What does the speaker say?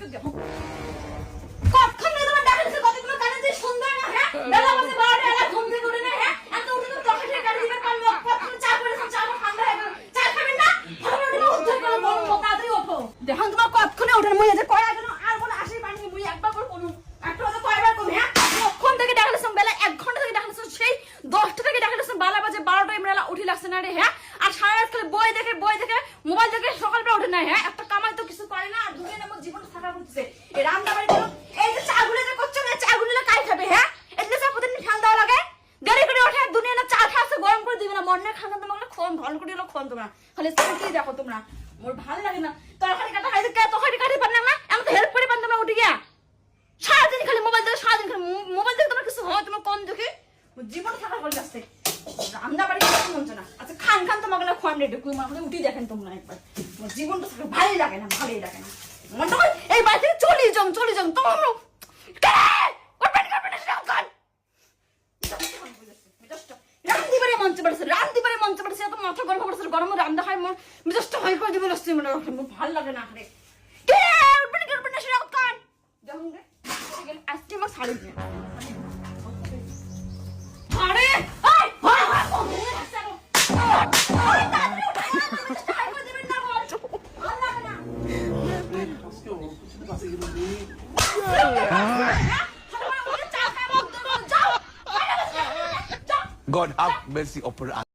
কতক্ষণ ধরে তোমার ডাকা দিচ্ছে কতগুলো কানে যে সুন্দর না হ্যাঁ বেলা বসে 12টা এলা ঘুম থেকে উঠে না হ্যাঁ এত উঠে তো টকেটে গাড়ি দিবে পারলো কতক্ষণ চা করেছো চা ঠান্ডা হয়ে গেল চা খাবেন না ভালো না উঠে গেল বড় তাড়াতাড়ি ওঠো দেখুন তোমার কতক্ষণে ওঠেন মুই যে কয়টা যেন আর বলে আসি পানি মুই একবার করে কোন একটা তো কয়বার কম হ্যাঁ কখন থেকে ডাকা দিছো বেলা 1 ঘন্টা থেকে ডাকা দিছো সেই 10টা থেকে ডাকা দিছো 12 বাজে 12টা এমরা উঠি লাগছে না রে হ্যাঁ আর সারা রাত খালি বই দেখে মোবাইল দেখে সকালবেলা ওঠে না হ্যাঁ একটা কামাই তো কিছু করে না আর দুনিয়া নামক জীবন থাকা হচ্ছে এই রান্না বাড়ি করো এই যে চাগুলো যে করছো না চাগুলো কাই খাবে হ্যাঁ এগুলো সব প্রতিদিন ফ্যান দেওয়া লাগে দেরি করে ওঠে দুনিয়া না চা খাচ্ছে গরম করে দিবে না মনে খানা তোমাকে খোন ভালো করে দিলো খোন তোমরা খালি কি দেখো তোমরা মোর ভালো লাগে না তরকারি কাটা খাইতে কে তরকারি কাটি পার না আমি তো হেল্প করে পান তোমরা উঠে গিয়া সারাদিন খালি মোবাইল দেখে সারাদিন খালি মোবাইল দেখে তোমার কিছু হয় তোমার কোন দেখে জীবন থাকা হয়ে যাচ্ছে রান্না বাড়ি করতে মন না আচ্ছা খান তোমাকে না খোয়ান রেডি কুই মাকে উঠি দেখেন তোমরা একবার তোমার জীবনটা থাকা ভালোই লাগে না মনটা এই বাড়ি থেকে চলে যাও তোমরা রান্দিবারে মঞ্চে পড়েছে এত মাথা গরম পড়েছে গরম রান্না হয় মোর মিজাজটা হয় করে দিবে লাগছে ভালো লাগে না রে কে উঠবেন না সেটা কান দেখুন রে আজকে আমার শাড়ি দিয়ে আরে এই হয় God have mercy upon us.